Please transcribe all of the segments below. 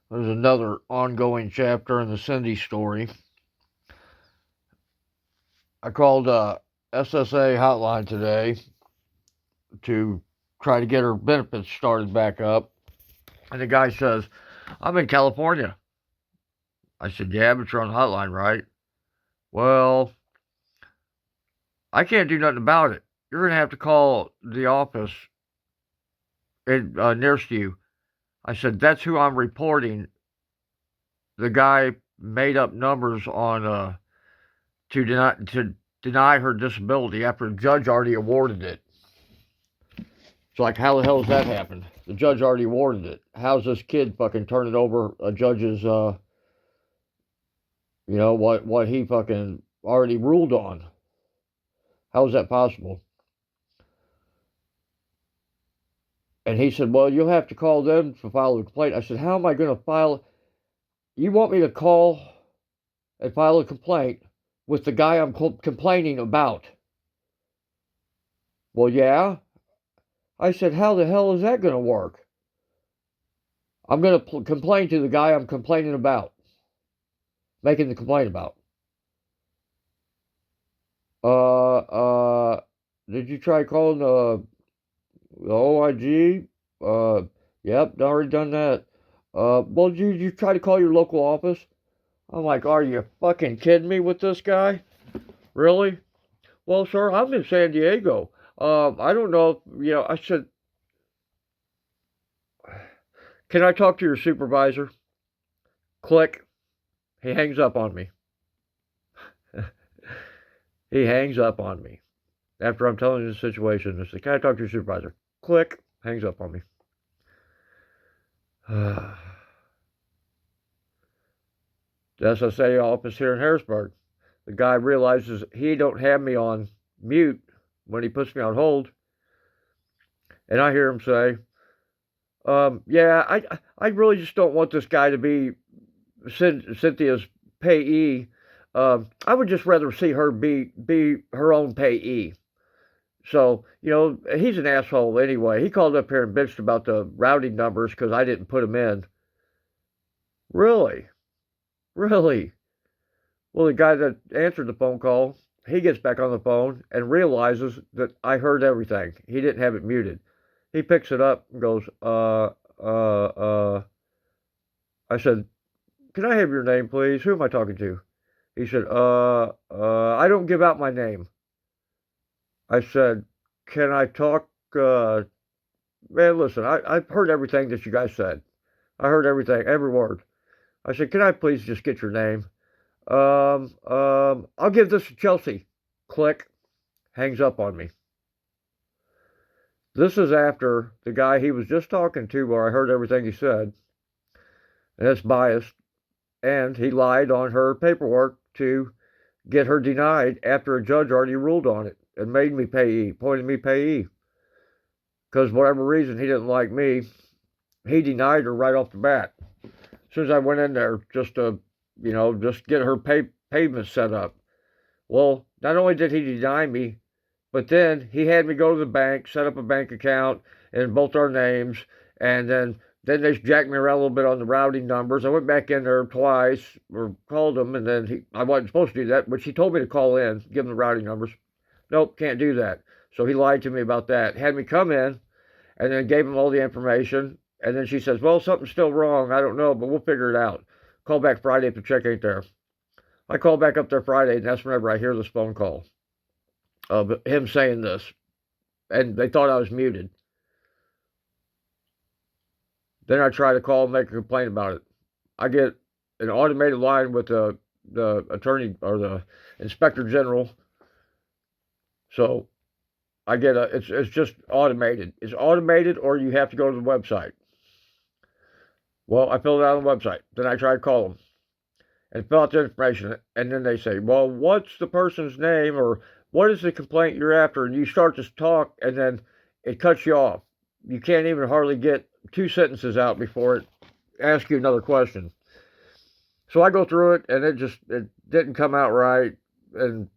There's another ongoing chapter in the Cindy story. I called SSA hotline today to try to get her benefits started back up. And the guy says, I'm in California. I said, yeah, but you're on the hotline, right? Well, I can't do nothing about it. You're going to have to call the office nearest you. I said, that's who I'm reporting. The guy made up numbers on to deny her disability after the judge already awarded it. It's like, how the hell has that happened? The judge already awarded it. How's this kid fucking turning over a judge's, what he fucking already ruled on? How is that possible? And he said, well, you'll have to call them to file a complaint. I said, how am I going to file? You want me to call and file a complaint with the guy I'm complaining about? Well, yeah. I said, how the hell is that going to work? I'm going to complain to the guy I'm complaining about, making the complaint about. Did you try calling the OIG? Yep, already done that. Well, did you try to call your local office? I'm like, are you fucking kidding me with this guy? Really? Well, sir, I'm in San Diego. I don't know if, I said, can I talk to your supervisor? Click. He hangs up on me. He hangs up on me. After I'm telling you the situation, I say, can I talk to your supervisor? Click. Hangs up on me. The SSA office here in Harrisburg. The guy realizes he don't have me on mute when he puts me on hold. And I hear him say, yeah, I really just don't want this guy to be Cynthia's payee. I would just rather see her be her own payee. So, he's an asshole anyway. He called up here and bitched about the routing numbers because I didn't put them in. Really? Really? Well, the guy that answered the phone call, he gets back on the phone and realizes that I heard everything. He didn't have it muted. He picks it up and goes, I said, can I have your name, please? Who am I talking to? He said, I don't give out my name. I said, can I talk, man, listen, I've heard everything that you guys said. I heard everything, every word. I said, can I please just get your name? I'll give this to Chelsea. Click. Hangs up on me. This is after the guy he was just talking to, where I heard everything he said, and it's biased, and he lied on her paperwork to get her denied after a judge already ruled on it and made me payee, appointed me payee. Because whatever reason he didn't like me, he denied her right off the bat. As soon as I went in there just to, just get her payment set up. Well, not only did he deny me, but then he had me go to the bank, set up a bank account in both our names, and then they jacked me around a little bit on the routing numbers. I went back in there twice, or called him, and then I wasn't supposed to do that, but he told me to call in, give him the routing numbers. Nope, can't do that. So he lied to me about that. Had me come in, and then gave him all the information, and then she says, well, something's still wrong. I don't know, but we'll figure it out. Call back Friday if the check ain't there. I call back up there Friday, and that's whenever I hear this phone call of him saying this. And they thought I was muted. Then I try to call and make a complaint about it. I get an automated line with the attorney or the inspector general. So I get it's just automated. It's automated, or you have to go to the website. Well, I filled it out on the website. Then I try to call them and fill out the information. And then they say, well, what's the person's name, or what is the complaint you're after? And you start to talk, and then it cuts you off. You can't even hardly get 2 sentences out before it asks you another question. So I go through it, and it didn't come out right, and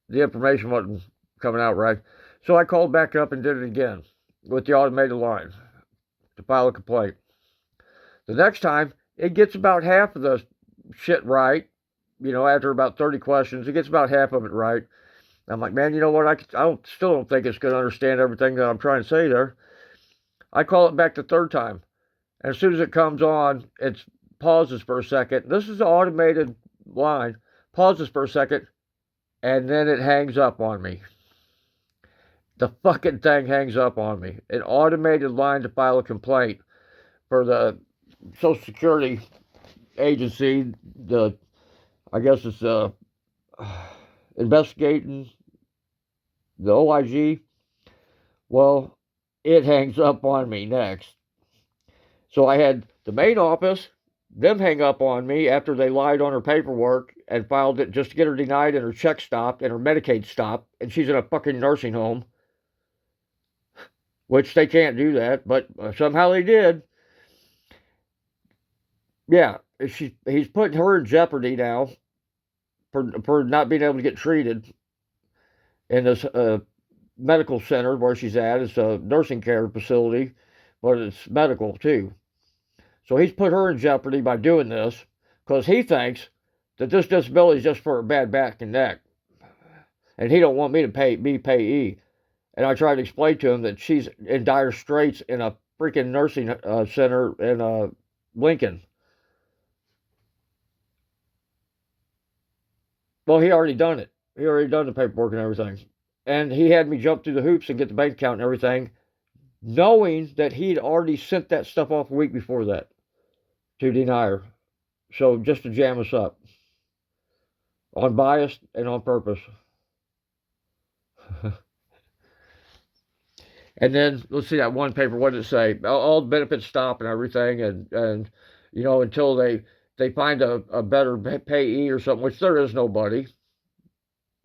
the information wasn't coming out right. So I called back up and did it again with the automated line to file a complaint. The next time, it gets about half of the shit right. After about 30 questions, it gets about half of it right. I'm like, man, you know what? Still don't think it's going to understand everything that I'm trying to say there. I call it back the third time. And as soon as it comes on, it pauses for a second. This is an automated line. Pauses for a second, and then it hangs up on me. The fucking thing hangs up on me. An automated line to file a complaint for the Social Security agency. I guess it's investigating the OIG. Well, it hangs up on me next. So I had the main office, them hang up on me after they lied on her paperwork and filed it just to get her denied and her check stopped and her Medicaid stopped, and she's in a fucking nursing home, which they can't do that, but somehow they did. Yeah, he's putting her in jeopardy now for not being able to get treated in this medical center where she's at. It's a nursing care facility, but it's medical too. So he's put her in jeopardy by doing this because he thinks that this disability is just for a bad back and neck, and he don't want me to be payee. And I tried to explain to him that she's in dire straits in a freaking nursing center in Lincoln. Well, he already done it. He already done the paperwork and everything. And he had me jump through the hoops and get the bank account and everything, knowing that he'd already sent that stuff off a week before that to deny her. So just to jam us up. On bias and on purpose. And then, let's see that one paper, what did it say? All the benefits stop and everything, and until they find a better payee or something, which there is nobody.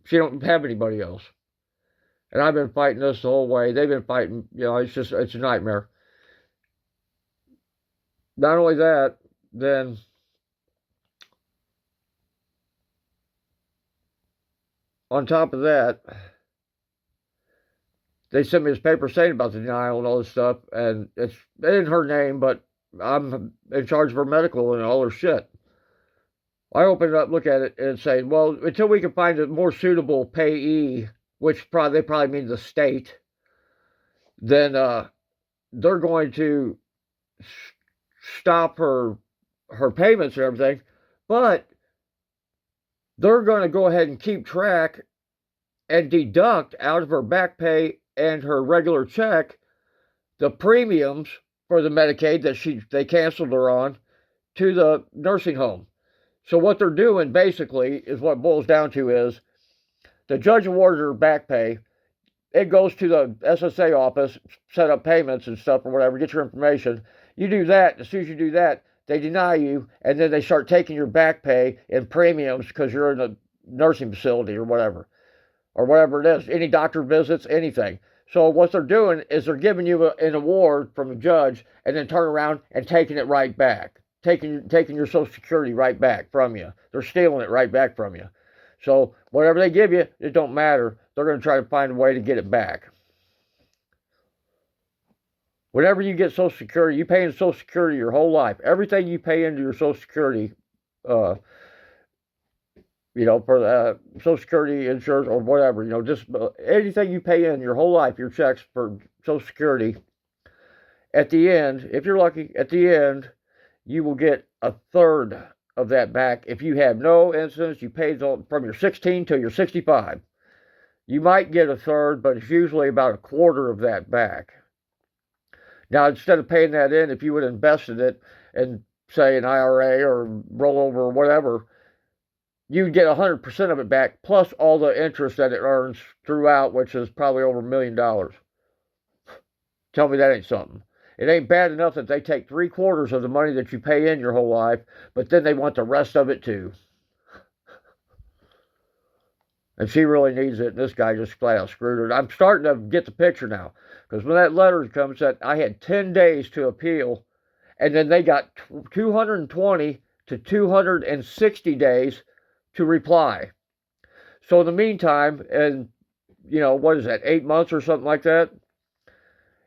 She don't have anybody else. And I've been fighting this the whole way. They've been fighting, it's a nightmare. Not only that, then on top of that, they sent me this paper saying about the denial and all this stuff, and it's in her name, but I'm in charge of her medical and all her shit. I open it up, look at it, and say, well, until we can find a more suitable payee, which they probably mean the state, then they're going to stop her payments and everything, but they're going to go ahead and keep track and deduct out of her back pay and her regular check the premiums for the Medicaid that they canceled her on to the nursing home. So what they're doing basically is what it boils down to is the judge awarded her back pay. It goes to the SSA office, set up payments and stuff or whatever, get your information. You do that. As soon as you do that, they deny you, and then they start taking your back pay and premiums because you're in a nursing facility or whatever it is, any doctor visits, anything. So what they're doing is they're giving you an award from a judge and then turn around and taking it right back, taking your Social Security right back from you. They're stealing it right back from you. So whatever they give you, it don't matter. They're going to try to find a way to get it back. Whenever you get Social Security, you pay in Social Security your whole life. Everything you pay into your Social Security, for Social Security insurance or whatever, just anything you pay in your whole life, your checks for Social Security, at the end, if you're lucky, at the end, you will get a third of that back. If you have no incidents, you paid from your 16 till you're 65. You might get a third, but it's usually about a quarter of that back. Now, instead of paying that in, if you would have invested it in, say, an IRA or rollover or whatever, you'd get 100% of it back, plus all the interest that it earns throughout, which is probably over $1 million. Tell me that ain't something. It ain't bad enough that they take 3/4 of the money that you pay in your whole life, but then they want the rest of it too. And she really needs it, and this guy just flat out screwed her. I'm starting to get the picture now, because when that letter comes, that I had 10 days to appeal, and then they got 220 to 260 days to reply. So in the meantime, and what is that, 8 months or something like that?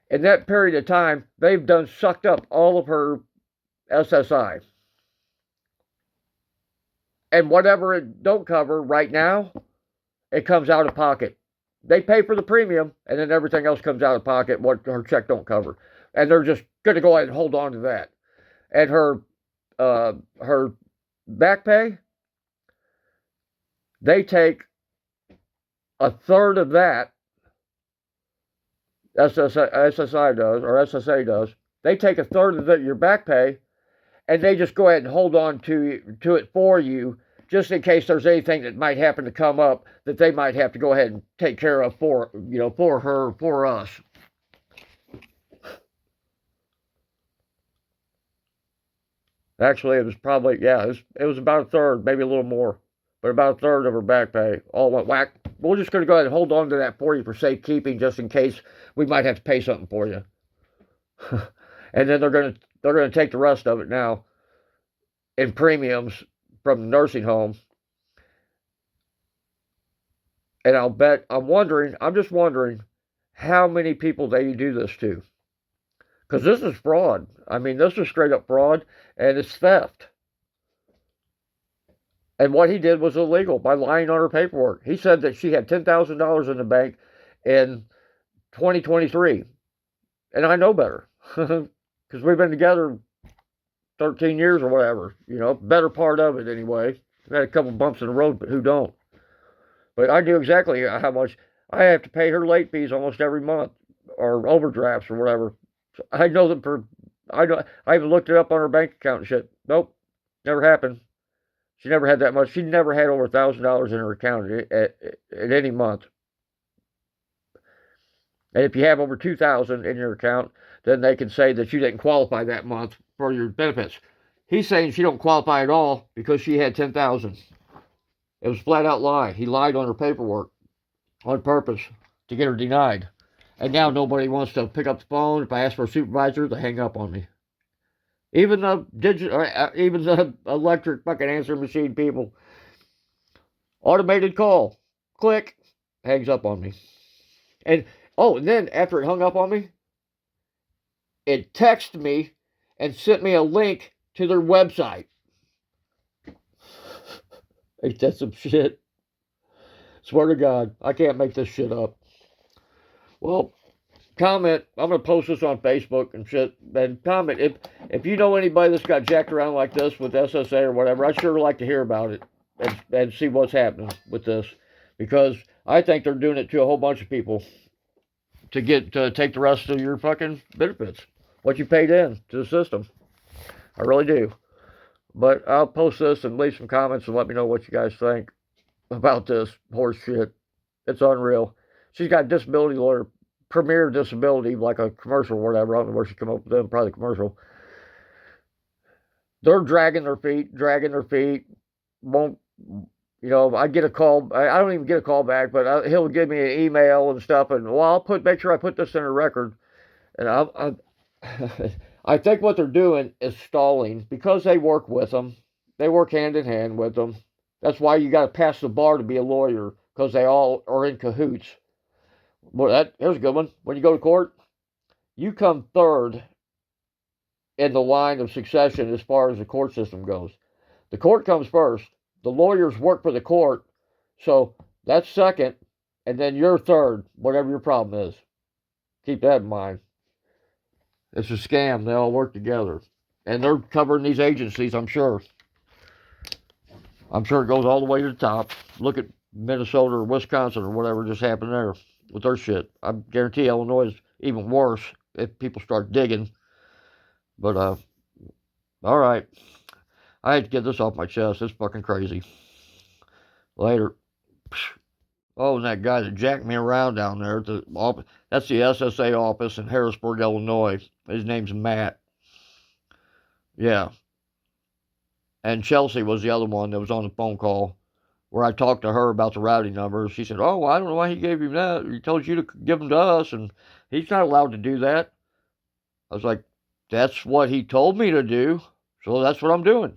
In that period of time, they've sucked up all of her SSI. And whatever it don't cover right now, it comes out of pocket. They pay for the premium, and then everything else comes out of pocket, what her check don't cover. And they're just going to go ahead and hold on to that. And her back pay, they take a third of that, SSI does, or SSA does. They take a third of your back pay, and they just go ahead and hold on to it for you, just in case there's anything that might happen to come up that they might have to go ahead and take care of for her, for us. Actually, it was probably, it was about a third, maybe a little more, but about a third of her back pay all went whack. We're just going to go ahead and hold on to that for you for safekeeping, just in case we might have to pay something for you. And then they're going to take the rest of it now in premiums from the nursing home. And I'm just wondering how many people they do this to. Because this is fraud. I mean, this is straight up fraud, and it's theft. And what he did was illegal by lying on her paperwork. He said that she had $10,000 in the bank in 2023. And I know better. Because we've been together 13 years or whatever. Better part of it anyway. We've had a couple bumps in the road, but who don't? But I knew exactly how much I have to pay her late fees almost every month, or overdrafts or whatever. So I know that I even looked it up on her bank account and shit. Nope, never happened. She never had that much. She never had over $1,000 in her account at any month. And if you have over $2,000 in your account, then they can say that you didn't qualify that month for your benefits. He's saying she don't qualify at all because she had $10,000. It was flat out lie. He lied on her paperwork on purpose to get her denied. And now nobody wants to pick up the phone. If I ask for a supervisor, they hang up on me. Even the electric fucking answer machine people. Automated call. Click. Hangs up on me. And then after it hung up on me, it texted me and sent me a link to their website. Ain't that some shit? Swear to God, I can't make this shit up. Well, comment. I'm going to post this on Facebook and shit. And comment. If you know anybody that's got jacked around like this with SSA or whatever, I'd sure like to hear about it and see what's happening with this. Because I think they're doing it to a whole bunch of people to take the rest of your fucking benefits. What you paid in to the system. I really do. But I'll post this and leave some comments and let me know what you guys think about this horse shit. It's unreal. She's got a disability lawyer, Premier Disability, like a commercial or whatever. I don't know where she come up with them, probably commercial. They're dragging their feet. Won't, I get a call. I don't even get a call back, but he'll give me an email and stuff. And, well, make sure I put this in a record. And I think what they're doing is stalling because they work with them. They work hand in hand with them. That's why you got to pass the bar to be a lawyer, because they all are in cahoots. Well, here's a good one. When you go to court, you come third in the line of succession as far as the court system goes. The court comes first. The lawyers work for the court, so that's second, and then you're third, whatever your problem is. Keep that in mind. It's a scam. They all work together. And they're covering these agencies, I'm sure. I'm sure it goes all the way to the top. Look at Minnesota or Wisconsin or whatever just happened there with their shit. I guarantee Illinois is even worse if people start digging. But, all right. I had to get this off my chest. It's fucking crazy. Later. Oh, and that guy that jacked me around down there at the office. That's the SSA office in Harrisburg, Illinois. His name's Matt. Yeah. And Chelsea was the other one that was on the phone call where I talked to her about the routing numbers. She said, oh, I don't know why he gave him that. He told you to give them to us, and he's not allowed to do that. I was like, that's what he told me to do, so that's what I'm doing.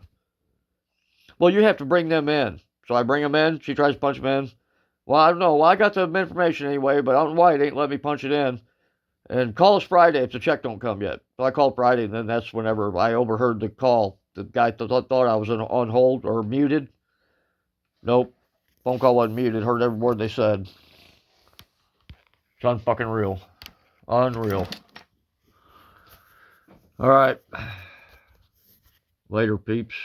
Well, you have to bring them in. So I bring them in. She tries to punch them in. Well, I don't know. Well, I got the information anyway, but I don't know why it ain't let me punch it in. And call us Friday if the check don't come yet. So I called Friday, and then that's whenever I overheard the call. The guy thought I was on hold or muted. Nope. Phone call wasn't muted. Heard every word they said. It's unfucking real. Unreal. All right. Later, peeps.